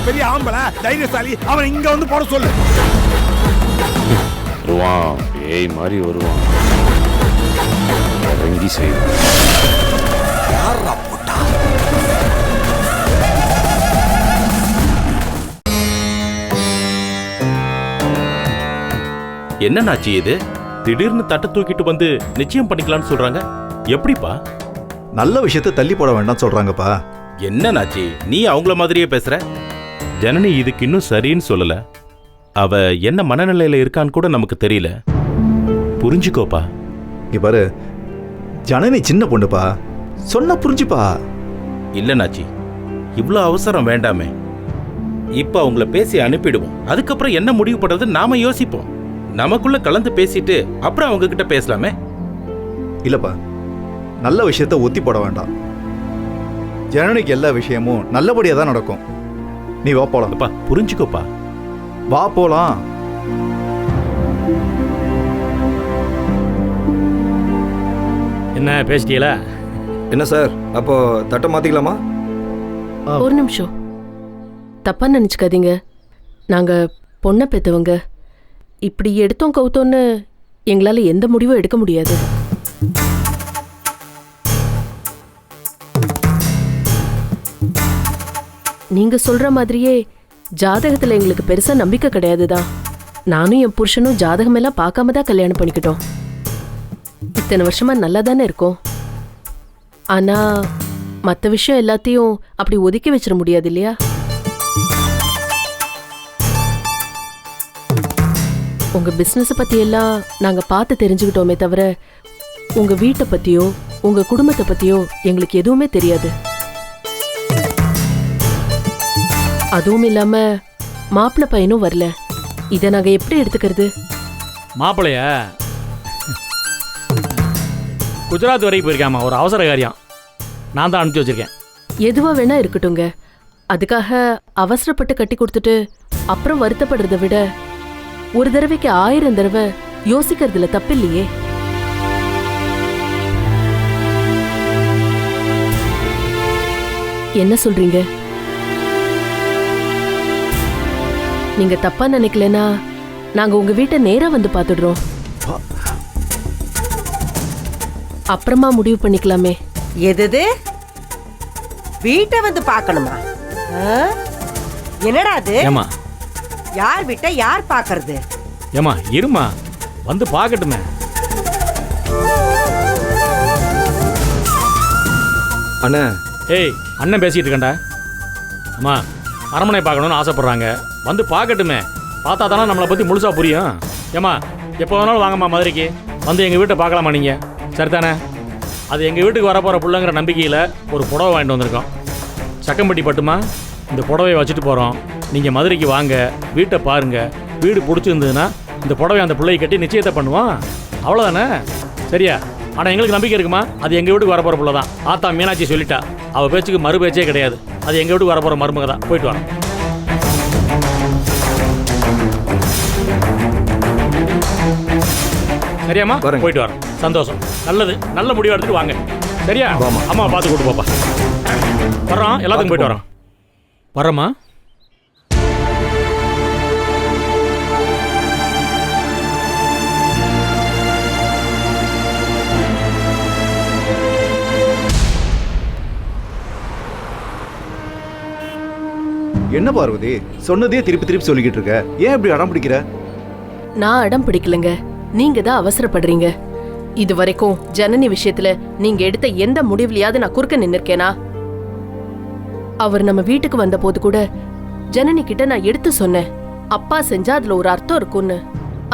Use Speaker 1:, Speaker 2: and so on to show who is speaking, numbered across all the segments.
Speaker 1: பெரிய ஆம்பளை தைரியசாலி, அவன் இங்க வந்து போட சொல்லு.
Speaker 2: வருவான், பேய் மாதிரி வருவான், இறங்கி செய்வான்.
Speaker 3: என்ன நாச்சி இது? திடீர்னு தட்டை தூக்கிட்டு வந்து நிச்சயம் பண்ணிக்கலாம்னு சொல்றாங்க. எப்படிப்பா?
Speaker 4: நல்ல விஷயத்தை தள்ளி போட வேண்டாம் சொல்றாங்கப்பா.
Speaker 3: என்ன நாச்சி, நீ அவங்கள மாதிரியே பேசுற? ஜனனி இதுக்கு இன்னும் சரின்னு சொல்லல. அவ என்ன மனநிலையில இருக்கான்னு கூட நமக்கு தெரியல. புரிஞ்சுக்கோப்பா.
Speaker 4: இங்க பாரு, ஜனனி சின்ன பொண்ணுப்பா, சொன்ன புரிஞ்சுப்பா.
Speaker 3: இல்ல நாச்சி, இவ்வளோ அவசரம் வேண்டாமே. இப்ப அவங்கள பேசி அனுப்பிடுவோம். அதுக்கப்புறம் என்ன முடிவு பண்றது நாம யோசிப்போம். நமக்குள்ள கலந்து பேசிட்டு அப்புறம் அவங்க கிட்ட பேசலாமே.
Speaker 4: இல்லப்பா, நல்ல விஷயத்தை ஒத்தி போட வேண்டாம். ஜனனிக்கு எல்லா விஷயமும் நல்லபடியா தான் நடக்கும். நீ வா போலாம்.
Speaker 3: அப்பா புரிஞ்சுக்கோப்பா.
Speaker 4: வா போலாம்.
Speaker 5: என்ன பேசிட்டீங்களா?
Speaker 6: என்ன சார், அப்போ தட்டை மாத்திக்கலாமா?
Speaker 7: ஒரு நிமிஷம், தப்பா நினைச்சுக்காதீங்க. நாங்க பொண்ணை பெத்தவங்க. இப்படி எடுத்தோம் கவுத்தோன்னு எங்களால எந்த முடிவும் எடுக்க முடியாது. நீங்க சொல்ற மாதிரியே ஜாதகத்துல எங்களுக்கு பெருசா நம்பிக்கை கிடையாதுதான். நானும் என் புருஷனும் ஜாதகம் எல்லாம் பார்க்காம தான் கல்யாணம் பண்ணிக்கிட்டோம். இத்தனை வருஷமா நல்லா தானே இருக்கோம். ஆனா மற்ற விஷயம் எல்லாத்தையும் அப்படி ஒதுக்கி வச்சிட முடியாது இல்லையா? உங்க பிசினஸ் பத்தி எல்லாம் நாங்க பார்த்து தெரிஞ்சுக்கிட்டோமே தவிர உங்க வீட்டை பத்தியோ உங்க குடும்பத்தை பத்தியோ எங்களுக்கு எதுவுமே தெரியாது. அதுவும் இல்லாம மாப்பிள்ளை பையனும் வரல. இதை நாங்க எப்படி எடுத்துக்கிறது?
Speaker 5: மாப்பிள்ளைய குஜராத் வரைக்கும் போயிருக்காமா, ஒரு அவசர காரியம். நான் தான் அனுப்பிச்சு வச்சிருக்கேன்.
Speaker 7: எதுவா வேணா இருக்கட்டுங்க. அதுக்காக அவசரப்பட்டு கட்டி கொடுத்துட்டு அப்புறம் வருத்தப்படுறதை விட ஒரு தடவைக்கு 1000 தடவை யோசிக்கிறதுல தப்பில்லையே. என்ன சொல்றீங்க? நீங்க தப்பா நினைக்கலனா நாங்க உங்க வீட்டை நேரா வந்து பார்த்துடுறோம். அப்புறமா முடிவு பண்ணிக்கலாமே.
Speaker 8: எது வீட்டை வந்து பார்க்கணுமா? என்னடா அது?
Speaker 5: ஏமா
Speaker 8: யார் வீட்டை யார் பார்க்கறது?
Speaker 5: ஏமா இருமா, வந்து பார்க்கட்டுமே.
Speaker 6: அண்ணா.
Speaker 5: ஏய், அண்ணன் பேசிட்டு இருக்கேன்டா. அம்மா அரண்மனை பார்க்கணும்னு ஆசைப்படுறாங்க, வந்து பார்க்கட்டுமே. பார்த்தா தானே நம்மளை பற்றி முழுசா புரியும். ஏம்மா எப்போ வேணாலும் வாங்கம்மா மதுரைக்கு, வந்து எங்கள் வீட்டை பார்க்கலாமா நீங்கள்? சரிதானே? அது எங்கள் வீட்டுக்கு வரப்போகிற பிள்ளைங்கிற நம்பிக்கையில் ஒரு புடவை வாங்கிட்டு வந்திருக்கோம். சக்கம்பட்டி பட்டுமா, இந்த புடவையை வச்சுட்டு போகிறோம். நீங்கள் மதுரைக்கு வாங்க, வீட்டை பாருங்கள். வீடு பிடிச்சிருந்ததுன்னா இந்த புடவை அந்த பிள்ளையை கட்டி நிச்சயத்தை பண்ணுவோம். அவ்வளோதானே? சரியா? ஆனால் எங்களுக்கு நம்பிக்கை இருக்குமா, அது எங்கள் வீட்டுக்கு வரப்போகிற பிள்ளை தான். ஆத்தா மீனாட்சி சொல்லிட்டா, அவள் பேச்சுக்கு மறு பேச்சே கிடையாது. அது எங்கள் வீட்டுக்கு வரப்போகிற மருமக தான். போயிட்டு வரோம். சரியாம்மா? போயிட்டு வரோம். சந்தோஷம். நல்லது, நல்ல முடிவு எடுத்துட்டு வாங்க. சரியா? அம்மா பார்த்து கூட்டு போப்பா. வர்றோம், எல்லாத்துக்கும் போயிட்டு வரோம். வர்றோம்மா.
Speaker 4: என்ன பார்வதி, சொன்னதே திருப்பி திருப்பி சொல்லிக்கிட்டு இருக்க. ஏன் இப்படி அடம் பிடிக்கிற?
Speaker 7: நான் அடம் பிடிக்கலங்க, நீங்க தான் அவசரப்படுறீங்க. இது வரைக்கும் ஜனனி விஷயத்துல நீங்க எடுத்த எந்த முடிவுலையாவது நான் குறுக்க நின்னுருக்கேனா? அவர் நம்ம வீட்டுக்கு வந்த போது கூட ஜனனி கிட்ட நான் எடுத்து சொன்னேன், அப்பா செஞ்சா அதுல ஒரு அர்த்தம் இருக்கும்னு.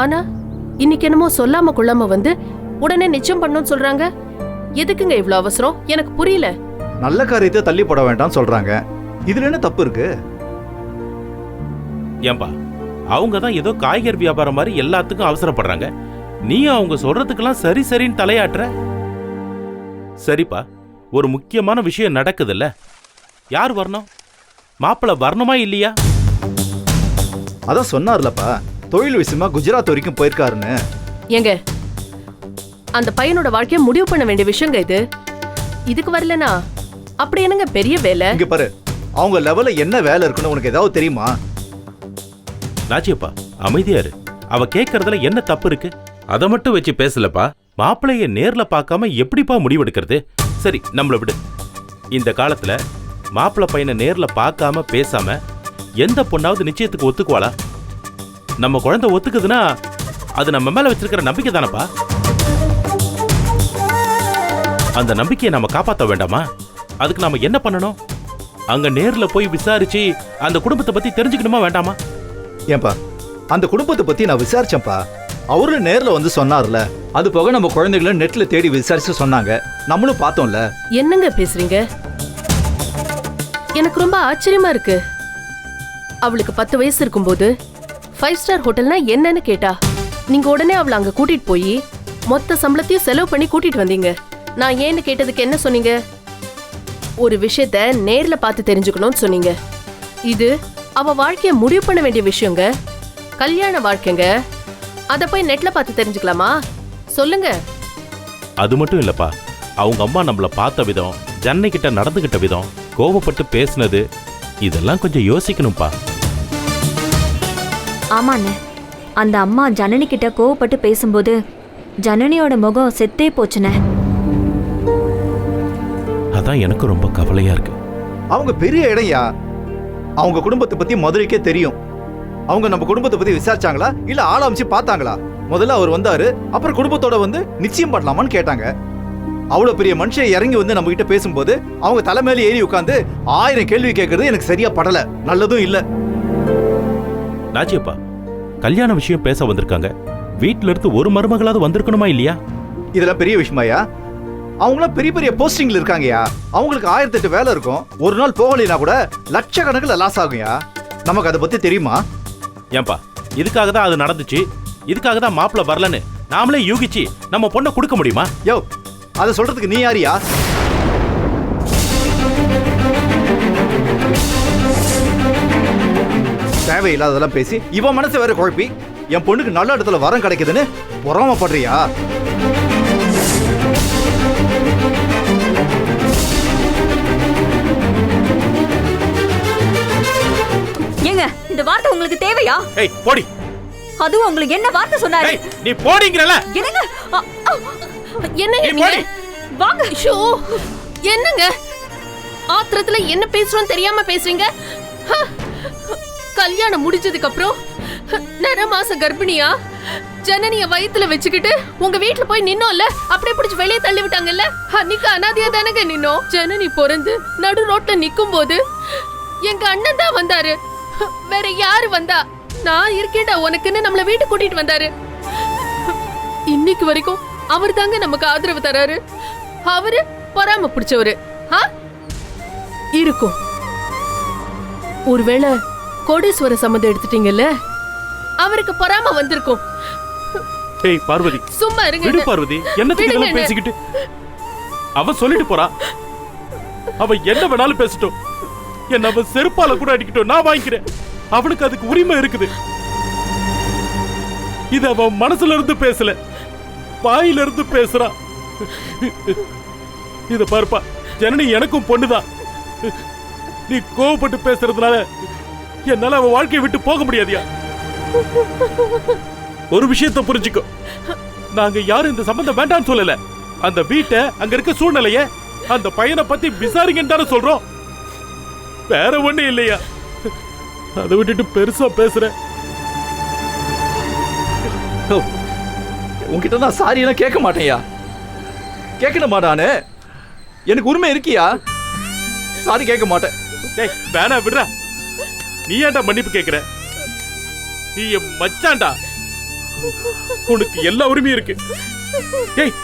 Speaker 7: ஆனா இன்னைக்கு என்னமோ சொல்லாம கொள்ளாம வந்து உடனே நிச்சயம் பண்ணணும்னு சொல்றாங்க. எதுக்குங்க இவ்வளவு அவசரம்? எனக்கு புரியல.
Speaker 4: நல்ல காரியத்தை தள்ளி போட வேண்டாம் சொல்றாங்க. இதுல என்ன தப்பு இருக்கு?
Speaker 3: ஏன்பா, அவங்க தான் ஏதோ காய்கறி வியாபாரம் மாதிரி எல்லாத்துக்கும் அவசரப்படுறாங்க. நீ அவங்க சொல்றதுக்கெல்லாம் சரி சரின்னு தலையாட்டுற. சரிப்பா, ஒரு முக்கியமான விஷயம் நடக்குதுல்ல, யார் வரணும்? மாப்பிள்ளை வரணுமா இல்லையா?
Speaker 4: அதான் சொன்னார்லப்பா, தொழில் விஷயமா குஜராத் வரைக்கும் போயிருக்காருன்னு.
Speaker 7: ஏங்க, அந்த பையனோட வாழ்க்கைய முடிவு பண்ண வேண்டிய விஷயங்க இது. இதுக்கு வரலனா அப்படி என்னங்க பெரிய வேலை?
Speaker 4: இங்க பாரு, அவங்க லெவல்ல என்ன வேலை இருக்குன்னு உனக்கு ஏதாவது தெரியுமா?
Speaker 3: நாச்சியப்பா அமைதியா இரு. அவ கேட்கறதுல என்ன தப்பு இருக்கு? அதை மட்டும் வச்சு பேசலப்பா. மாப்பிள்ளைய நேர்ல பார்க்காம எப்படிப்பா முடிவெடுக்கிறது? சரி நம்மள விடு. இந்த காலத்துல மாப்பிள்ளை பையனை நேர்ல பார்க்காம பேசாம எந்த பொண்ணாவது நிச்சயத்துக்கு ஒத்துக்குவாளா? நம்ம குழந்தை ஒத்துக்குதுன்னா அது நம்ம மேல வச்சிருக்கிற நம்பிக்கை தானப்பா. அந்த நம்பிக்கையை நம்ம காப்பாற்ற வேண்டாமா? அதுக்கு நாம என்ன பண்ணணும்? அங்க நேர்ல போய் விசாரிச்சு அந்த குடும்பத்தை பத்தி தெரிஞ்சுக்கணுமா வேண்டாமா?
Speaker 4: ஏன்பா, அந்த குடும்பத்தை பத்தி நான் விசாரிச்சேன்ப்பா. அவரு நேர்ல வந்து சொன்னார்ல. அது போக நம்ம குழந்தைகளை நெட்ல தேடி விசாரிச்சு சொன்னாங்க, நம்மளும் பார்த்தோம்ல.
Speaker 7: என்னங்க பேசுறீங்க? எனக்கு ரொம்ப ஆச்சரியமா இருக்கு. அவளுக்கு 10 வயசு இருக்கும்போது 5 ஸ்டார் ஹோட்டல்னா என்னன்னு கேட்டா நீங்க உடனே அவளை அங்க கூட்டிட்டு போய் மொத்த சம்பளத்தையும் செலவு பண்ணி கூட்டிட்டு வந்தீங்க. நான் ஏன்னு கேட்டதுக்கு என்ன சொன்னீங்க? ஒரு விஷயத்த நேர்ல பார்த்து தெரிஞ்சுக்கணும்னு சொன்னீங்க. இது அவ வாழ்க்கைய முடிவு பண்ண வேண்டிய விஷயங்க, கல்யாண வாழ்க்கைங்க. அத போய் நெட்ல பார்த்து தெரிஞ்சுக்கலாமா? சொல்லுங்க.
Speaker 3: அது மட்டும் இல்லப்பா, அவங்க அம்மா நம்மள பார்த்த விதம், ஜன்னி கிட்ட நடந்துகிட்ட விதம், கோபப்பட்டு பேசினது, இதெல்லாம் கொஞ்சம் யோசிக்கணும்ப்பா.
Speaker 9: ஆமாண்ணே, அந்த அம்மா ஜனனி கிட்ட கோவப்பட்டு பேசும்போது ஜனனியோட முகம் செத்தே போச்சுண்ணே.
Speaker 3: அதான் எனக்கு ரொம்ப கவலையா இருக்கு.
Speaker 4: அவங்க பெரிய இடையா, அவங்க குடும்பத்தை பத்தி மதுரைக்கே தெரியும். அவங்க நம்ம குடும்பத்தை பத்தி விசாரிச்சாங்களா இல்ல ஆள் அமைச்சு பார்த்தாங்களா? முதல்ல அவர் வந்தாரு, அப்புறம் குடும்பத்தோட வந்து நிச்சயம் பண்ணலாமான்னு கேட்டாங்க. அவ்வளவு பெரிய மனுஷன் இறங்கி வந்து நம்ம கிட்ட பேசும்போது அவங்க தலைமையில ஏறி உட்காந்து 1000 கேள்வி கேட்கறது எனக்கு சரியா படல, நல்லதும் இல்ல.
Speaker 3: நாச்சியப்பா, கல்யாண விஷயம் பேச வந்திருக்காங்க. வீட்டுல இருந்து ஒரு மருமகளாவது வந்திருக்கணுமா இல்லையா?
Speaker 4: இதெல்லாம் பெரிய விஷயமாயா? அவங்களாம் பெரிய பெரிய போஸ்டிங்ல இருக்காங்கயா. அவங்களுக்கு 1008 வேலை இருக்கும். ஒரு நாள் போகலைன்னா கூட லட்சக்கணக்கில் லாஸ் ஆகும்யா. நமக்கு அதை பத்தி தெரியுமா?
Speaker 3: ஏன்பா, இதுக்காக தான் அது நடந்துச்சு, இதுக்காக தான் மாப்பிள்ள வரலன்னு நாமளே யூகிச்சு நம்ம பொண்ணை கொடுக்க முடியுமா?
Speaker 4: யோ, அதை சொல்றதுக்கு நீ யாரியா? தேவையில்லாததெல்லாம் பேசி இவன் மனசை வேற குழப்பி என் பொண்ணுக்கு நல்ல இடத்துல வரம் கிடைக்குதுன்னு பொறாமப்படுறியா?
Speaker 9: ஏங்க, இந்த வார்த்தை உங்களுக்கு தேவையா?
Speaker 3: ஏய் போடி.
Speaker 9: அதுவும் உங்களுக்கு என்ன வார்த்தை சொன்னாரு?
Speaker 3: ஏய் நீ போடிங்கறல.
Speaker 9: என்னங்க?
Speaker 7: என்னங்க
Speaker 3: நீ
Speaker 7: நீங்க?
Speaker 3: போடி.
Speaker 7: வாங்க. ஷோ, என்னங்க ஆத்திரத்துல என்ன பேசுறோம் தெரியாம பேசுறீங்க? ஹ, கல்யாணம் முடிஞ்சதுக்கு அப்புறம் நர மாச கர்ப்பிணியா ஜனனிய வயித்துல வச்சுக்கிட்டு உங்க வீட்டுல போய் நின்னோம்ல, அப்படியே பிடிச்சு வெளியே தள்ளி விட்டாங்கல்ல. அன்னைக்கு அனாதையா தானங்க நின்னோம். ஜனனி பிறந்து நடு ரோட்ல நிக்கும் போது எங்க அண்ணன் தான் வந்தாரு. வேற யாரு வந்தா? நான் இருக்கேன்டா உனக்குன்னு நம்மள வீட்டுக்கு கூட்டிட்டு வந்தாரு. இன்னைக்கு வரைக்கும் அவர் தாங்க நமக்கு ஆதரவு தராரு. அவரு பொறாம பிடிச்சவரு இருக்கும். ஒருவேளை கோடீஸ்வர சம்மந்தம் எடுத்துட்டீங்கல்ல, அவருக்கு பொறாம வந்திருக்கும்.
Speaker 3: ஏய் பார்வதி,
Speaker 7: சும்மா இருங்க.
Speaker 3: விடு பார்வதி, என்னத்துக்கு இதெல்லாம் பேசிக்கிட்டு? அவ சொல்லிட்டு போறா, அவ என்ன வேணாலும் பேசட்டும். என்ன அவ செருப்பால கூட அடிக்கட்டும், நான் வாங்கிக்கிறேன். அவனுக்கு அதுக்கு உரிமை இருக்குது. இது அவன் மனசுல இருந்து பேசல, வாயில இருந்து பேசுறா. இத பாருப்பா, ஜனனி எனக்கும் பொண்ணுதான். நீ கோவப்பட்டு பேசுறதுனால என்னால அவன் வாழ்க்கையை விட்டு போக முடியாதியா? ஒரு விஷயத்தை புரிஞ்சுக்கோ, நாங்க யாரும் இந்த சம்பந்தம் வேண்டாம்னு சொல்லல. அந்த வீட்டை, அங்க இருக்க சூழ்நிலைய, அந்த பையனை பத்தி விசாரிங்கன்னு தானே சொல்றோம். வேற ஒண்ணு இல்லையா? அதை விட்டுட்டு பெருசா பேசுற.
Speaker 4: உன்கிட்ட நான் சாரி எல்லாம் கேட்க மாட்டேன்யா. கேட்கணுமா? நானு எனக்கு உரிமை இருக்கியா? சாரி கேட்க மாட்டேன்.
Speaker 3: டேய் வேணா விடுறா. நீ ஏன்டா மன்னிப்பு கேக்குற? நீ என் மச்சான்டா, உனக்கு எல்லா உரிமையும் இருக்கு. டேய்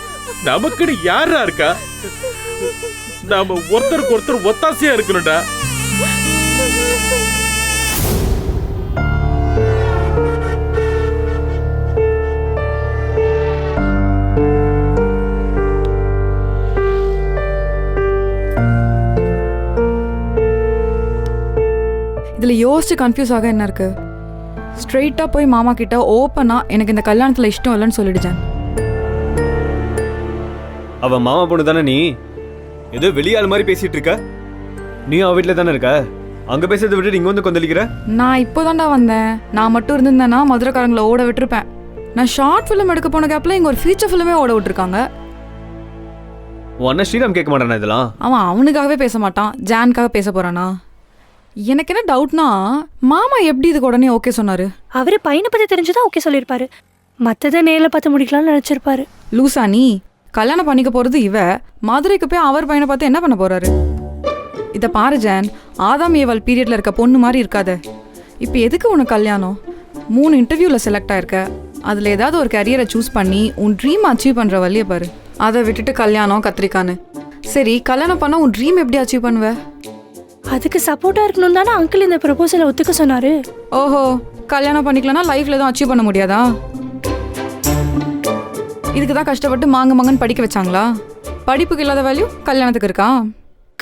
Speaker 3: நமக்குன்னு யாரா இருக்கா? நாம ஒருத்தருக்கு ஒருத்தர் ஒத்தாசையா இருக்கணும்டா.
Speaker 10: இதில் யோசிச்சு கன்ஃபியூஸ் ஆக என்ன இருக்கு? ஸ்ட்ரெயிட்டாக போய் மாமா கிட்ட ஓப்பனாக எனக்கு இந்த கல்யாணத்தில் இஷ்டம் இல்லைன்னு சொல்லிடுச்சேன்.
Speaker 11: அவ மாமா பொண்ணு தானே நீ? ஏதோ வெளியாள் மாதிரி பேசிட்டு இருக்க. நீ அவ வீட்டில் தானே இருக்க?
Speaker 6: அங்க பேசுறதை விட்டு இங்க வந்து கொந்தளிக்கிற?
Speaker 10: நான் இப்போதான்டா வந்தேன். நான் மட்டும் இருந்திருந்தேன்னா மதுரைக்காரங்களை ஓட விட்டுருப்பேன். நான் ஷார்ட் ஃபிலிம் எடுக்க போன கேப்ல இங்க ஒரு ஃபீச்சர் ஃபிலிமே ஓட விட்டுருக்காங்க.
Speaker 6: உன் அண்ணன் ஸ்ரீராம் கேட்க மாட்டானா இதெல்லாம்?
Speaker 10: அவன் அவனுக்காகவே பேச மாட்டான், ஜான்காக பேச போறானா? எனக்கு என்ன டவுட்னா, மாமா எப்படி இதுக்கு உடனே ஓகே சொன்னாரு?
Speaker 11: அவரு பையனை பத்தி தெரிஞ்சுதான் ஓகே சொல்லியிருப்பாரு. மத்ததை நேரில் பார்த்து முடிக்கலாம்னு நினைச்சிருப்பாரு.
Speaker 10: லூசா நீ? கல்யாணம் பண்ணிக்க போறது இவ, மதுரைக்கு போய் அவர் பையனை பார்த்து என்ன பண்ண போறாரு? இதை பாரு ஜான், ஆதாம் ஏவாள் பீரியட்ல இருக்க பொண்ணு மாதிரி இருக்காத. இப்போ எதுக்கு உனக்கு கல்யாணம்? 3 இன்டர்வியூவில் செலக்ட் ஆயிருக்க. அதில் ஏதாவது ஒரு கரியரை சூஸ் பண்ணி உன் ட்ரீம் அச்சீவ் பண்ணுற வழியை பாரு. அதை விட்டுட்டு கல்யாணம் கத்திரிக்கான்னு. சரி, கல்யாணம் பண்ணால் உன் ட்ரீம் எப்படி அச்சீவ் பண்ணுவ?
Speaker 11: அதுக்கு சப்போர்ட்டா இருக்கணும் தானே அங்கிள் இந்த ப்ரொபோசலை ஒத்துக்க சொன்னாரு.
Speaker 10: ஓஹோ, கல்யாணம் பண்ணிக்கலன்னா லைஃப்ல எதுவும் அச்சீவ் பண்ண முடியாதா? இதுக்கு தான் கஷ்டப்பட்டு மாங்கன்னு படிக்க வச்சாங்களா? படிப்புக்கு இல்லாத வேல்யூ கல்யாணத்துக்கு இருக்கா?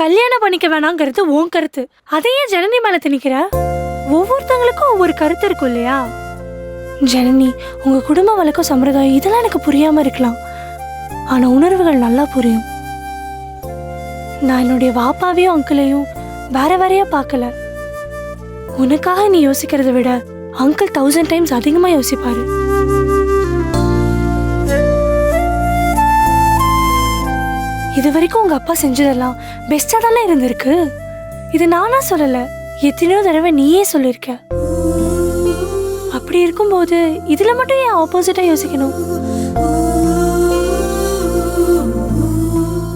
Speaker 11: கல்யாணம் பண்ணிக்க வேணாங்கிறது உன் கருத்து. அதையே ஜனனி மேல திணிக்கிற? ஒவ்வொருத்தங்களுக்கும் ஒவ்வொரு கருத்து இருக்கும் இல்லையா? ஜனனி, உங்க குடும்ப வழக்கம் சம்பிரதாயம் இதெல்லாம் எனக்கு புரியாம இருக்கலாம், ஆனா உணர்வுகள் நல்லா புரியும். நான் என்னுடைய வாப்பாவையும் அங்கிளையும் வேற வேறையா பார்க்கல. உனக்காக நீ யோசிக்கிறத விட அங்கிள் 1000 டைம்ஸ் அதிகமா யோசிப்பாரு. இது வரைக்கும் உங்க அப்பா செஞ்சதெல்லாம் பெஸ்டா தானே இருந்திருக்கு. இது நானா சொல்லல, எத்தனையோ தடவை நீயே சொல்லிருக்க. அப்படி இருக்கும்போது இதுல மட்டும் ஏன் ஆப்போசிட்டா யோசிக்கணும்?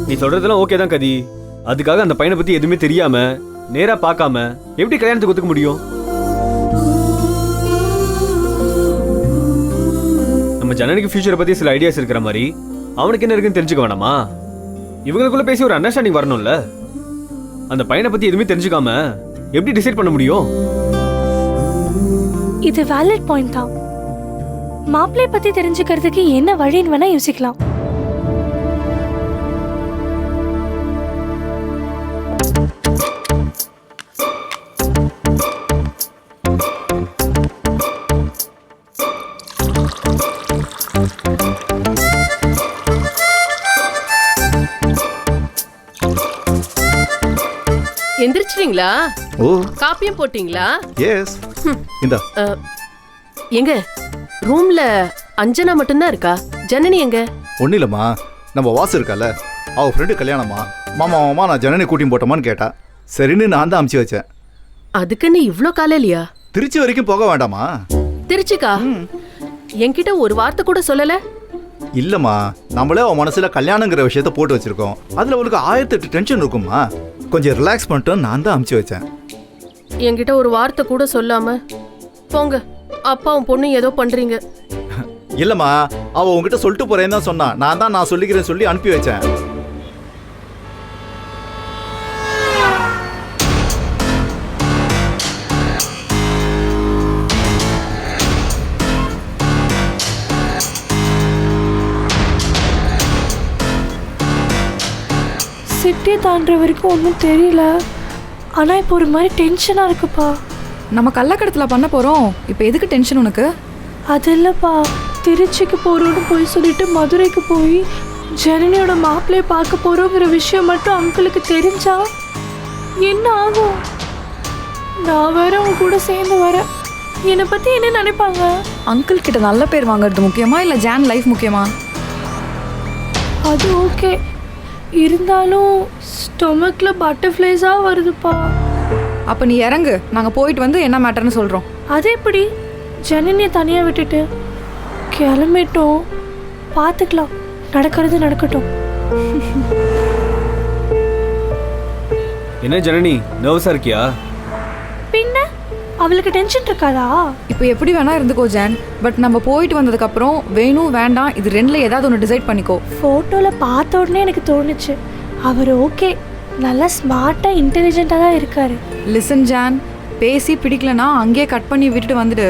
Speaker 6: நீ சொல்றதெல்லாம் ஓகே தான் கதி. அதுக்காக அந்த பையனை பத்தி எதுவுமே தெரியாம நேரா பார்க்காம எப்படி கல்யாணத்துக்கு ஒத்துக்க முடியும்? நம்ம ஜனனிக்கு ஃபியூச்சரை பத்தி சில ஐடியாஸ் இருக்கிற மாதிரி அவனுக்கு என்ன இருக்குன்னு தெரிஞ்சுக்க வேணாமா? இவங்களுக்குள்ள பேசி ஒரு அண்டர்ஸ்டாண்டிங் வரணும்ல. அந்த பையனை பத்தி எதுவுமே தெரிஞ்சுக்காம எப்படி டிசைட் பண்ண முடியும்?
Speaker 11: இது வேலிட் பாயிண்ட் தான். மாப்பிள்ளை பத்தி தெரிஞ்சுக்கிறதுக்கு என்ன வழின்னு வேணா யோசிக்கலாம்.
Speaker 7: எந்திரிச்சிட்டீங்களா?
Speaker 4: ஓ,
Speaker 7: காப்பியும் போட்டீங்களா?
Speaker 4: எஸ். இந்த
Speaker 7: எங்க ரூம்ல அஞ்சனா மட்டும்தான் இருக்கா? ஜனனி எங்க?
Speaker 4: ஒன்றும் இல்லைம்மா, நம்ம வாசு இருக்கால, அவள் ஃப்ரெண்டு கல்யாணமா, மாமா நான் ஜனனி கூட்டின்னு போட்டோமான்னு கேட்டா. சரின்னு நான் தான் அமுச்சு வச்சேன்.
Speaker 7: அதுக்குன்னு இவ்ளோ காலையிலையா?
Speaker 4: திருச்சி வரைக்கும் போக வேண்டாமா?
Speaker 7: திருச்சிக்கா? என்கிட்ட ஒரு வார்த்தை கூட சொல்லல.
Speaker 4: இல்லைம்மா, நம்மளே அவன் மனசில் கல்யாணங்கிற விஷயத்த போட்டு வச்சிருக்கோம். அதில் அவளுக்கு 1008 டென்ஷன் இருக்குமா. கொஞ்சம் ரிலாக்ஸ் பண்ணிட்டு நான் தான் அமுச்சு வச்சேன்.
Speaker 7: என்கிட்ட ஒரு வார்த்தை கூட சொல்லாம போங்க. அப்பாவும் பொண்ணு ஏதோ பண்றீங்க.
Speaker 4: இல்லைம்மா, அவள் உங்ககிட்ட சொல்லிட்டு போறேன்னு தான் சொன்னா. நான் சொல்லிக்கிறேன்னு சொல்லி அனுப்பி வச்சேன்.
Speaker 11: சிட்டியை தாண்டுற வரைக்கும் ஒன்றும் தெரியல, ஆனா இப்போ ஒரு மாதிரி டென்ஷனா இருக்குப்பா.
Speaker 10: நம்ம கள்ளக்கடத்தில் பண்ண போறோம். இப்போ எதுக்கு டென்ஷன் உனக்கு?
Speaker 11: அது இல்லப்பா, திருச்சிக்கு போறோம்னு போய் சொல்லிட்டு மதுரைக்கு போய் ஜனனியோட மாப்பிள்ளைய பார்க்க போறோங்கிற விஷயம் மட்டும் அங்கிளுக்கு தெரிஞ்சா என்ன ஆகும்? நான் வேற அவங்க கூட சேர்ந்து வரேன். என்னை பத்தி என்ன நினைப்பாங்க?
Speaker 10: அங்கிள் கிட்ட நல்ல பேர் வாங்குறது முக்கியமா இல்ல ஜான் லைஃப் முக்கியமா?
Speaker 11: அது ஓகே, இருந்தாலும் ஸ்டொமக்ல பட்டர்ஃப்ளைஸா வருதுப்பா.
Speaker 10: அப்ப நீ இறங்கு, நாங்க போயிட்டு வந்து என்ன மேட்டர்னு சொல்றோம்.
Speaker 11: அது எப்படி? ஜனனியை தனியா விட்டுட்டு கிளம்பிட்டோம். பார்த்துக்கலாம், நடக்கிறது நடக்கட்டும்.
Speaker 6: என்ன ஜனனி, நர்வஸா இருக்கியா?
Speaker 11: பின்ன அவளுக்கு டென்ஷன் இருக்காதா?
Speaker 10: இப்போ எப்படி வேணா இருந்துக்கோ ஜான், பட் நம்ம போயிட்டு வந்ததுக்கு அப்புறம் வேணும் வேண்டாம் இது ரெண்டுல ஏதாவது ஒன்று டிசைட் பண்ணிக்கோ.
Speaker 11: ஃபோட்டோவில் பார்த்த உடனே எனக்கு தோணுச்சு அவர் ஓகே, நல்லா ஸ்மார்ட்டாக இன்டெலிஜென்ட்டாக தான் இருக்காரு.
Speaker 10: லிசன் ஜான், பேசி பிடிக்கலனா அங்கேயே கட் பண்ணி விட்டுட்டு வந்துடு.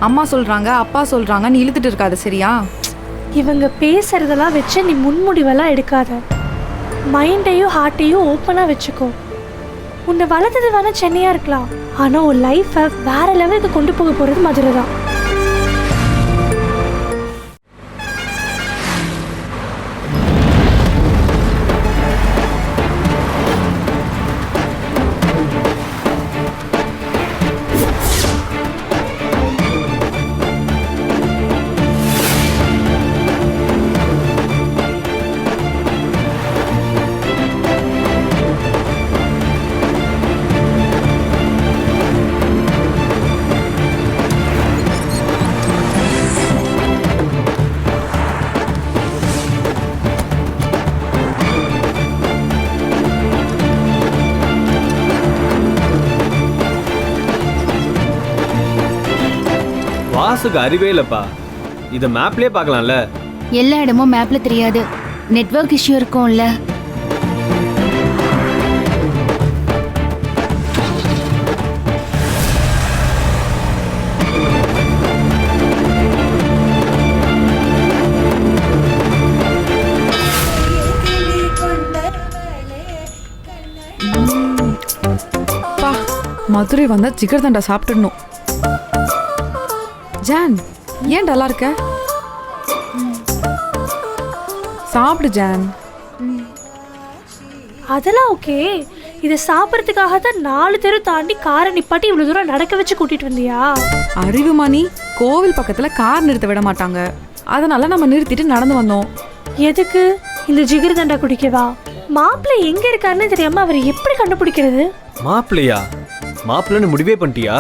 Speaker 10: அம்மா சொல்றாங்க அப்பா சொல்றாங்க நீ இழுத்துட்டு இருக்காது, சரியா?
Speaker 11: இவங்க பேசுறதெல்லாம் வச்சு நீ முன்முடிவெல்லாம் எடுக்காத. மைண்டையும் ஹார்ட்டையும் ஓப்பனாக வச்சுக்கோ. உன்னை வளர்த்தது வேணா சென்னையாக இருக்கலாம், ஆனால் உன் லைஃப்பை வேற லெவலுக்கு கொண்டு போக போகிறது மதுரை தான்.
Speaker 6: பாஸுக்கு அறிவே இல்லப்பா. இதை மேப்லயே பார்க்கலாம்ல.
Speaker 9: எல்லா இடமும் மேப்ல தெரியாது, நெட்வொர்க் இஷ்யூ இருக்கும்ல.
Speaker 10: பா, மதுரை வந்தா ஜிகர்தண்டா சாப்பிட்டுடணும். ஜான், ஏன் டல்லா இருக்க? சாப்பிடு ஜான்.
Speaker 11: அதெல்லாம் ஓகே. இதை சாப்பிட்றதுக்காக தான் 4 தெரு தாண்டி காரை நிப்பாட்டி இவ்வளவு தூரம் நடக்க வச்சு கூட்டிட்டு வந்தியா?
Speaker 10: அறிவுமணி, கோவில் பக்கத்துல கார் நிறுத்த விட மாட்டாங்க, அதனால நம்ம நிறுத்திட்டு நடந்து வந்தோம்.
Speaker 11: எதுக்கு? இந்த ஜிகிர்தண்டா குடிக்கவா? மாப்பிள்ளை எங்க இருக்காருன்னு தெரியாம அவரை எப்படி கண்டுபிடிக்கிறது?
Speaker 6: மாப்பிள்ளையா? மாப்பிள்ளைன்னு முடிவே பண்ணிட்டியா?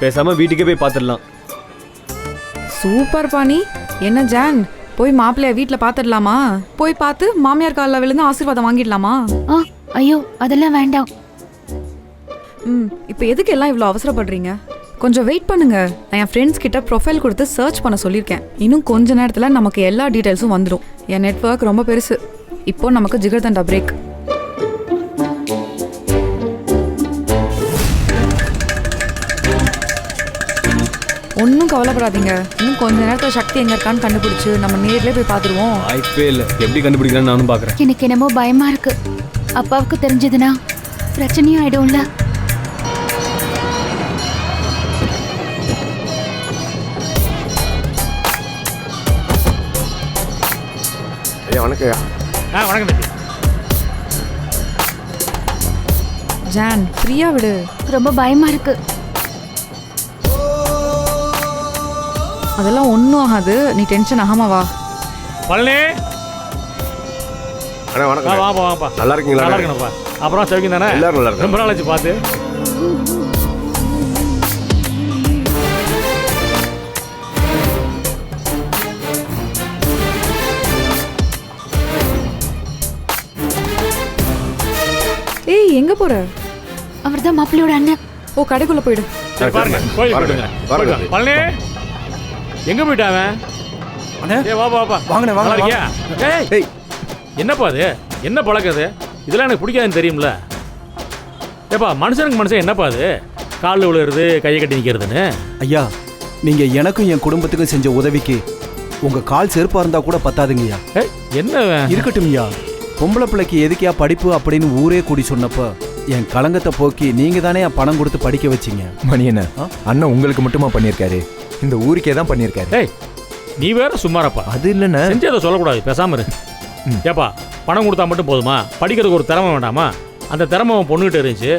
Speaker 6: பேசாம வீட்டுக்கே போய் பார்த்துடலாம்.
Speaker 10: சூப்பர் பாணி. என்ன ஜான், போய் மாப்பிள்ளைய வீட்டில் பார்த்துடலாமா? போய் பார்த்து மாமியார் காலில் விழுந்து ஆசீர்வாதம் வாங்கிடலாமா?
Speaker 9: ஐயோ, அதெல்லாம் வேண்டாம்.
Speaker 10: இப்போ எதுக்கு எல்லாம் இவ்வளோ அவசரப்படுறீங்க? கொஞ்சம் வெயிட் பண்ணுங்க. நான் என் ஃப்ரெண்ட்ஸ் கிட்ட ப்ரொஃபைல் கொடுத்து சர்ச் பண்ண சொல்லியிருக்கேன். இன்னும் கொஞ்ச நேரத்தில் நமக்கு எல்லா டீட்டெயில்ஸும் வந்துடும். என் நெட்வொர்க் ரொம்ப பெருசு. இப்போ நமக்கு ஜிகர்தண்டா பிரேக். ஒன்றும் கவலைப்படாதீங்க. இன்னும் கொஞ்ச நேரத்தில் சக்தி எங்க இருக்கான்னு கண்டுபிடிச்சு நம்ம நேர்லயே போய் பார்த்துருவோம்.
Speaker 6: வாய்ப்பே இல்லை. எப்படி கண்டுபிடிக்கிறேன்னு நானும் பார்க்குறேன்.
Speaker 9: எனக்கு என்னமோ பயமா இருக்கு. அப்பாவுக்கு தெரிஞ்சதுன்னா பிரச்சனையும் ஆயிடும்ல.
Speaker 2: ஐயா வணக்கம்.
Speaker 5: வணக்கம் தம்பி.
Speaker 10: ஜான், ஃப்ரீயா விடு.
Speaker 9: ரொம்ப பயமா இருக்கு.
Speaker 10: அதெல்லாம் ஒன்றும் ஆகாது, நீ டென்ஷன் ஆகாம வா.
Speaker 5: பழனி,
Speaker 2: அண்ணா வணக்கம்.
Speaker 5: வாப்பா வாப்பா.
Speaker 2: நல்லா இருக்கீங்களா?
Speaker 5: நல்லா இருக்கணும்ப்பா. அப்புறம் சௌக்கியம் தானே?
Speaker 2: எல்லாரும் நல்லா இருக்கு.
Speaker 5: ரொம்ப நாள் ஆச்சு பார்த்து.
Speaker 10: ஏய், எங்க போற?
Speaker 9: அவர் தான் மாப்பிள்ளையோட அண்ணன்.
Speaker 10: ஓ, கடைக்குள்ள போயிடு.
Speaker 5: சரி, பாருங்க. கோயில் போயிடுங்க.
Speaker 2: பாருங்க.
Speaker 5: பழனி, எங்க போயிட்டாவன்? ஏ வாப்பா வாப்பா.
Speaker 1: வாங்கண்ணே, வாங்க,
Speaker 5: நல்லா இருக்கியா? ஏய், என்னப்பா அது? என்ன பழக்கது? இதெல்லாம் எனக்கு பிடிக்காதுன்னு தெரியும்ல. ஏப்பா, மனுஷனுக்கு மனுஷன் என்னப்பா அது? காலில் விழுறது, கையை கட்டி நிற்கிறதுன்னு.
Speaker 1: ஐயா, நீங்க எனக்கும் என் குடும்பத்துக்கும் செஞ்ச உதவிக்கு உங்க கால் செருப்பா இருந்தா கூட பத்தாதுங்கய்யா.
Speaker 5: ஏய், என்ன
Speaker 1: இருக்கட்டும் ஐயா. பொம்பளை பிள்ளைக்கு எதுக்கியா படிப்பு அப்படின்னு ஊரே கூடி சொன்னப்ப என் கலங்கத்தை போக்கி நீங்க தானே பணம் கொடுத்து படிக்க வச்சீங்க.
Speaker 12: மணி என்ன அண்ணன் உங்களுக்கு மட்டுமா பண்ணியிருக்காரு? இந்த ஊருக்கே தான் பண்ணியிருக்காரு.
Speaker 5: ஏய், நீ வேற சும்மாரப்பா.
Speaker 12: அது இல்லைண்ணே.
Speaker 5: செஞ்சு அதை சொல்லக்கூடாது, பேசாம இரு. ஏப்பா, பணம் கொடுத்தா மட்டும் போதுமா? படிக்கிறதுக்கு ஒரு திறமை வேண்டாமா? அந்த திறமை அவன் பொண்ணுகிட்ட இருந்துச்சு,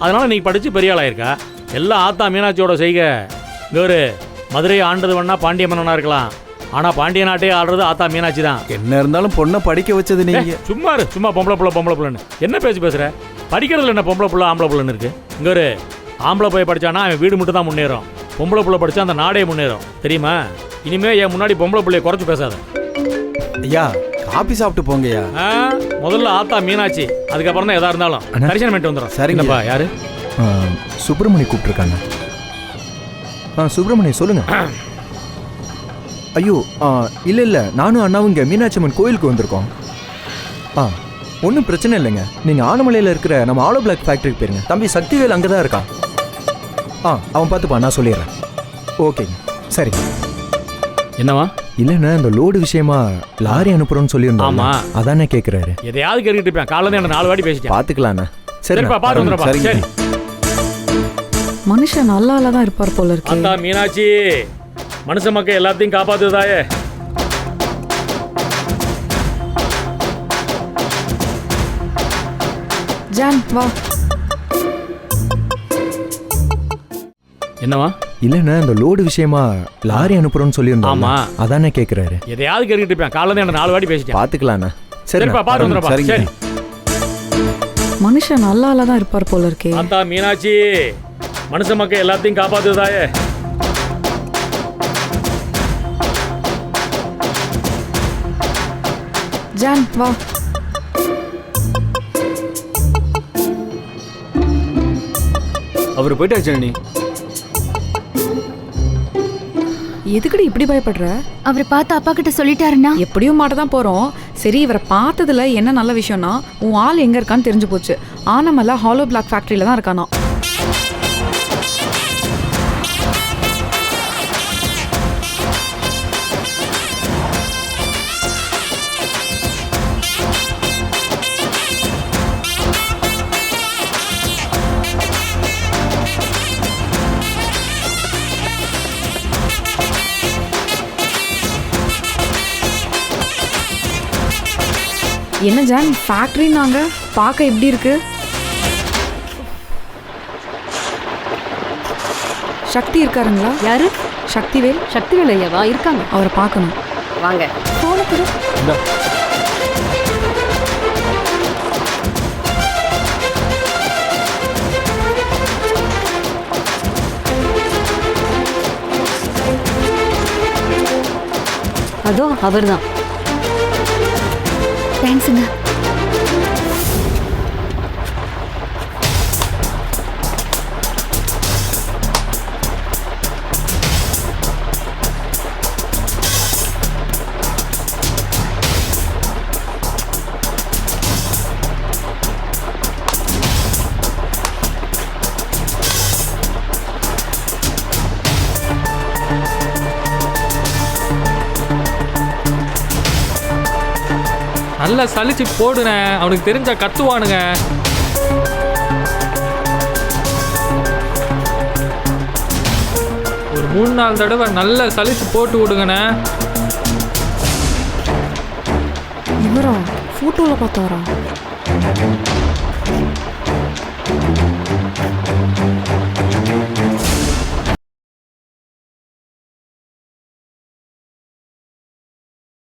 Speaker 5: அதனால நீ படிச்சு பெரிய ஆளாயிருக்கா. எல்லாம் ஆத்தா மீனாட்சியோட செய்க. இங்க ஒரு மதுரையை ஆண்டது வேணா பாண்டிய மன்னனா இருக்கலாம், ஆனா பாண்டிய நாட்டையே ஆடுறது ஆத்தா மீனாட்சி தான்.
Speaker 1: என்ன இருந்தாலும் பொண்ணை படிக்க வச்சது நீங்க.
Speaker 5: சும்மா இரு. சும்மா பொம்பளை புள்ளன்னு என்ன பேசுற? படிக்கிறதுல என்ன பொம்பளை புள்ள ஆம்பளை புள்ளன்னு இருக்கு? இங்க ஒரு ஆம்பளை போய் படிச்சானா அவன் வீடு மட்டும் தான் முன்னேறும், பொம்பளை புள்ள படிச்சா அந்த நாடே முன்னேறும், தெரியுமா? இனிமே என் முன்னாடி பொம்பளை புள்ளைய குறைச்சு பேசாத.
Speaker 1: ஐயா, காபி சாப்பிட்டு போங்கய்யா.
Speaker 5: முதல்ல ஆத்தா மீனாட்சி, அதுக்கப்புறம் தான் எதா இருந்தாலும் தரிசனம் பண்ணிட்டு வந்துடும்.
Speaker 1: சரிங்கப்பா.
Speaker 5: யாரு?
Speaker 12: சுப்பிரமணி கூப்பிட்டுருக்காங்க. சுப்பிரமணி சொல்லுங்க. ஐயோ, இல்லை நானும் அண்ணாவும் இங்கே மீனாட்சி அம்மன் கோயிலுக்கு வந்திருக்கோம். ஒன்றும் பிரச்சனை இல்லைங்க. நீங்கள் ஆனமலையில் இருக்கிற நம்ம ஆலோ பிளாக் ஃபேக்ட்ரிக்கு போயிருங்க. தம்பி சக்திவேல் அங்கே தான் இருக்கான். அவன் பார்த்துப்பா, நான் சொல்லிடுறேன். ஓகேங்க, சரிங்க.
Speaker 5: என்னவா?
Speaker 12: இல்லைண்ணா, இந்த லோடு விஷயமா லாரி அனுப்புறோன்னு சொல்லியிருந்தோம். அதானே கேட்குறாரு.
Speaker 5: எதையாவது கேட்டுட்டு இருப்பேன். காலையில் என்ன 4 வாட்டி பேசிட்டேன்.
Speaker 12: பார்த்துக்கலாண்ணா.
Speaker 5: சரிப்பா, பார்த்து வந்துடுறப்பா. சரி.
Speaker 10: மனுஷன் நல்லா தான் இருப்பார் போல இருக்கு.
Speaker 5: அத்தா மீனாட்சி, மனுஷ மக்கள் எல்லாத்தையும் காப்பாத்துதாயே.
Speaker 10: ஜான், வா.
Speaker 5: என்னவா?
Speaker 12: இல்லைண்ணா, இந்த லோடு விஷயமா லாரி அனுப்புறோன்னு சொல்லியிருந்தோம். அதானே கேட்குறாரு.
Speaker 5: எதையாவது கேட்டுட்டு இருப்பேன். காலையில் என்ன 4 வாட்டி பேசிட்டேன்.
Speaker 12: பார்த்துக்கலாண்ணா.
Speaker 5: சரிப்பா, பார்த்து வந்துடுறப்பா. சரி.
Speaker 10: மனுஷன் நல்லா தான் இருப்பார் போல இருக்கே.
Speaker 5: அத்தா மீனாட்சி, மனுஷ மக்கள் எல்லாத்தையும் காப்பாத்துதாயே.
Speaker 10: ஜான், வா.
Speaker 6: அவர் போயிட்டாரு ஜனனி.
Speaker 10: எதுக்குடி இப்படி பயப்படுற?
Speaker 9: அவரை பார்த்து அப்பா கிட்ட சொல்லிட்டாருன்னா
Speaker 10: எப்படியும் மாட்ட தான் போறோம். சரி, இவரை பார்த்ததுல என்ன நல்ல விஷயம்னா உன் ஆள் எங்க இருக்கான்னு தெரிஞ்சு போச்சு. ஆனமல்ல ஹாலோ பிளாக் ஃபேக்டரியில தான் இருக்கானா. என்ன ஜான், ஃபேக்டரினாங்க பார்க்க எப்படி இருக்கு? சக்தி இருக்காருங்களா?
Speaker 7: யாரு?
Speaker 10: சக்திவேல்.
Speaker 7: சக்திவேல் ஐயாவா? இருக்காங்க.
Speaker 10: அவரை பார்க்கணும்.
Speaker 7: வாங்க. போன கொடு. அதோ அவர்தான்.
Speaker 9: தேங்க்ஸுங்க.
Speaker 13: நல்லா சலிச்சு போடுனே, அவனுக்கு தெரிஞ்சா கத்துவானுங்க. ஒரு 3-4 தடவை நல்லா சலிச்சு போட்டு விடுங்கண்ணே.
Speaker 10: இவரா? போட்டோல பார்த்தாரா?